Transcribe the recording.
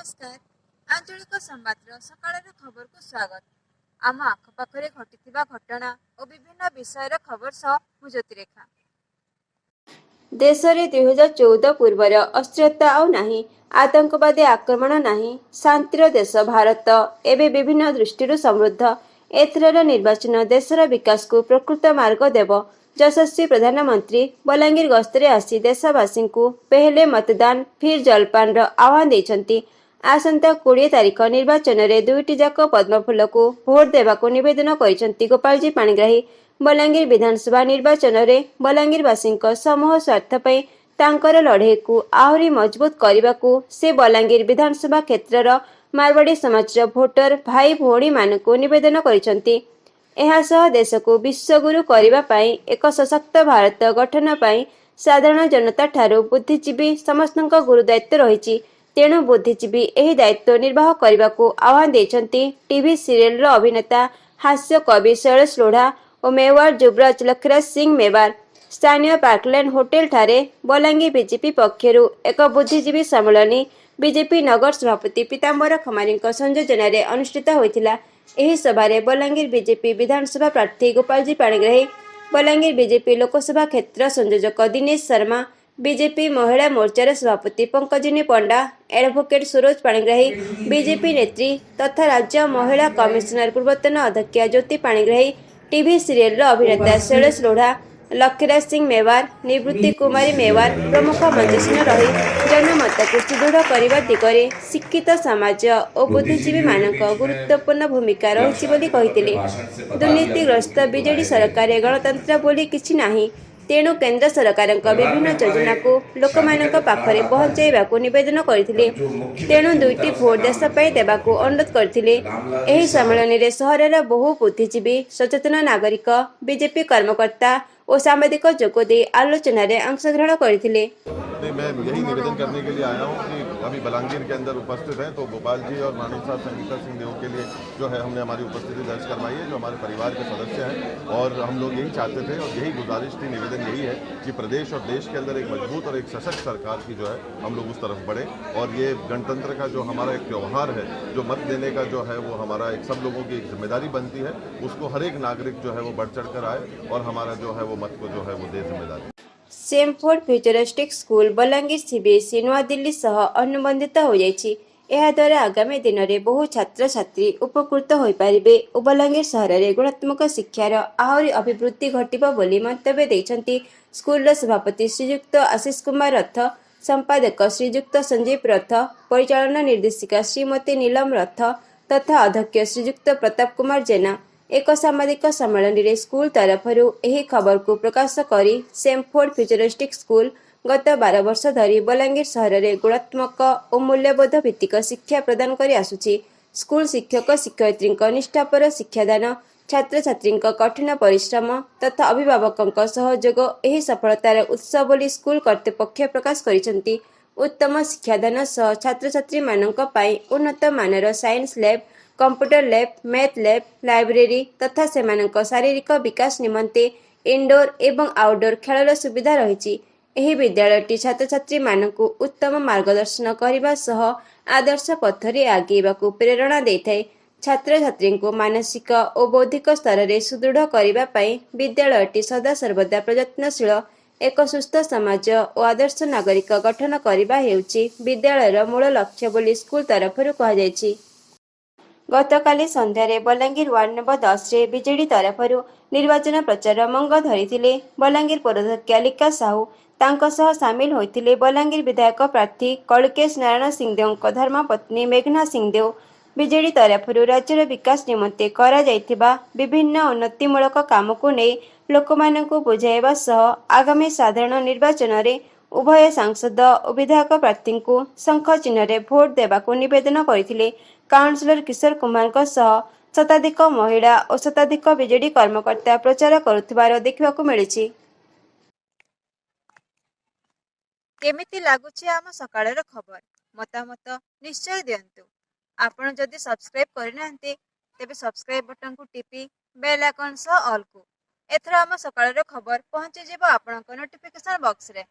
नमस्कार आंचलिक संबादर सकाळर खबर को स्वागत। आम आखपाखे घटी घटना और विभिन्न विषय खबर सह मु ज्योतिरेखा। देश में 2014 पूर्वर अस्थिरता आउ नाही, आतंकवादी आक्रमण नाही, शांतिर देश भारत एवं विभिन्न दृष्टि समृद्ध। एथर निर्वाचन देशर विकास को प्रकृत मार्ग देव। यशस्वी प्रधानमंत्री बलांगीर गस्तरे आसी देशवासी को पहले मतदान फिर जलपान आह्वान देइछन्ति। आसंता 20 तारीख निर्वाचन में दुईटी जाक पद्मफूल को भोट देवाको निवेदन करिसेंति गोपालजी पाणिग्राही। बलांगीर विधानसभा निर्वाचन में बलांगीरवासी समूह स्वार्थ तांकर लड़ाई को आहरी मजबूत करने को से बलांगीर विधानसभा क्षेत्र मारवाड़ी समाज भोटर भाई भौणी मानक निवेदन करिसेंति। एहासह देश को विश्वगुरु करने एक सशक्त भारत गठन पाई साधारण जनता ठारू बुद्धिजीवी समस्त गुरु दायित्व रही। तेणु बुद्धिजीवी यह दायित्व निर्वाह करने को आह्वान देइछन्ति। टीवी सीरियल अभिनेता हास्य कवि शैलेश लोढ़ा और मेवाड़ युवराज लखराज सिंह मेवार। स्थानीय पार्कलैंड होटेल ठारे बलांगीर बीजेपी पक्षरु एक बुद्धिजीवी सम्मेलन बीजेपी नगर सभापति पीताम्बर खमारी संयोजन में अनुष्ठित होता। यह सभारे बलांगीर बीजेपी विधानसभा प्रार्थी गोपालजी पाणिग्राही, बलांगीर बीजेपी लोकसभा क्षेत्र संयोजक दिनेश शर्मा, बीजेपी महिला मोर्चार सभापति पंकजिनी पंडा, एडवोकेट सुरोज पाणिग्राही, बीजेपी नेत्री तथा राज्य महिला कमिशनर पूर्वतन अध्यक्षा ज्योति पाणिग्राही, टीवी सीरियल अभिनेता शैलेश लोढ़ा, लखराज सिंह मेवार, निवृत्ति कुमारी मेवार प्रमुख मंचासीन रही जनमत को सुदृढ़ करने दिगरे शिक्षित समाज और बुद्धिजीवी मानक गुरुत्वपूर्ण भूमिका रही। दुर्नीतिग्रस्त बीजेडी सरकार गणतंत्र बोली किछि नाही। तेणु केंद्र सरकार विभिन्न योजना को लोक पाखरे पहुंचाइबा को निवेदन करथिले। तेणु दुईटी भोट देशपाई देबाको अनुरोध करथिले। एही सम्मेलन में सहरर बहु बुद्धिजीवी, सचेतन नागरिक, बीजेपी कर्मकर्ता और सांबादिक जोगदे आलोचना रे अंशग्रहण करथिले। मैं यही निवेदन करने के लिए आया हूँ कि अभी बलांगीर के अंदर उपस्थित हैं तो गोपाल जी और माननीय साहब संगीता सिंह देव के लिए जो है हमने हमारी उपस्थिति दर्ज करवाई है, जो हमारे परिवार के सदस्य हैं। और हम लोग यही चाहते थे और यही गुजारिश थी, निवेदन यही है कि प्रदेश और देश के अंदर एक मजबूत और एक सशक्त सरकार की जो है हम लोग उस तरफ बढ़े। और ये गणतंत्र का जो हमारा एक त्यौहार है, जो मत देने का जो है वो हमारा एक सब लोगों की एक जिम्मेदारी बनती है, उसको हर एक नागरिक जो है वो बढ़ चढ़ कर आए और हमारा जो है वो मत को जो है वो दे जिम्मेदारी। Samford futuristic school Balangir CBSE नवा दिल्ली सह अनुबंधित हो जाइछि। एहा द्वारा आगामी दिन में बहु छात्र छात्री उपकृत हो पारिबे और बलांगीर सहर में गुणात्मक शिक्षार आहरी अभिवृद्धि घटिबो बोली मंतव्य दैछन्ति स्कूल सभापति श्रीयुक्त आशीष कुमार रथ, संपादक श्रीयुक्त संजीव रथ, परिचालना निर्देशिका श्रीमती नीलम रथ तथा अध्यक्ष श्रीयुक्त प्रताप कुमार जेना। एक सामाजिक सम्मेलन में स्कूल तरफरु यही खबर को प्रकाश करी सेमफोर्ड फ्यूचरिस्टिक स्कूल गत 12 वर्ष धरी बलांगीर सहर में गुणात्मक और मूल्यबोध भित्तिक शिक्षा प्रदान करी आसुछि। स्कूल शिक्षक शिक्षयित्री निष्ठापर शिक्षादान, छात्र छात्री कठिन परिश्रम तथा अभिभावकों सहयोग यही सफलतार उत्स बोली स्कूल कर्तृपक्ष प्रकाश करिसेंति। उत्तम शिक्षादान सह छात्र छात्री मानक पई उन्नत मानर science lab, computer lab, math lab, library तथा सेमानक शारीरिक विकास निमंते इनडोर एवं आउटडोर खेलर सुविधा रही। यही विद्यालयटी छात्र छात्री मानक उत्तम मार्गदर्शन करने सह आदर्श पथरे आगेवाकू प्रेरणा देइथाय। छात्र छात्री को मानसिक और बौद्धिक स्तर में सुदृढ़ करने विद्यालयटी सदा सर्वदा प्रयत्नशील एक सुस्थ समाज और आदर्श नागरिक गठन करने हेउछि विद्यालयर मूल लक्ष्य बोली स्कूल तरफरु कहाଯାଇଛି। गतकाली संध्यारे बलांगीर वार्ड नंबर 10 रे बीजेडी तरफरु निर्वाचन प्रचार मंग धरिथिले। बलांगीर पौराध्यक्षा लिका साहू तांको सह सामिल होइथिले। बलांगीर विधायक प्रार्थी कलकेश नारायण सिंहदेव धर्मपत्नी मेघना सिंहदेव बीजेडी तरफरु राज्यर विकास निमंते करा जाइथिबा विभिन्न उन्नतिमूलक काम को नै लोकमानंकु बुझाइबा सह आगामी साधारण निर्वाचन रे उभय सांसद और विधायक प्रार्थी को शंख चिन्ह रे भोट देबाको निवेदन करथिले। काउंसिलर किशोर कुमार सह शताधिक महिला और शताधिक बीजेडी कर्मकर्ता प्रचार करुथिबार देखिबाकू मिलिछि। केमिति लागुछि आम सकाळर खबर मतामत निश्चय दियंतु। आपण जदि सब्सक्राइब करिनांते तेबे सब्सक्राइब बटन को टिपी बेल आइकन सह ऑल को एथरा आम सकाळर खबर पहुंची जेबो आपनक नोटिफिकेशन बॉक्स रे।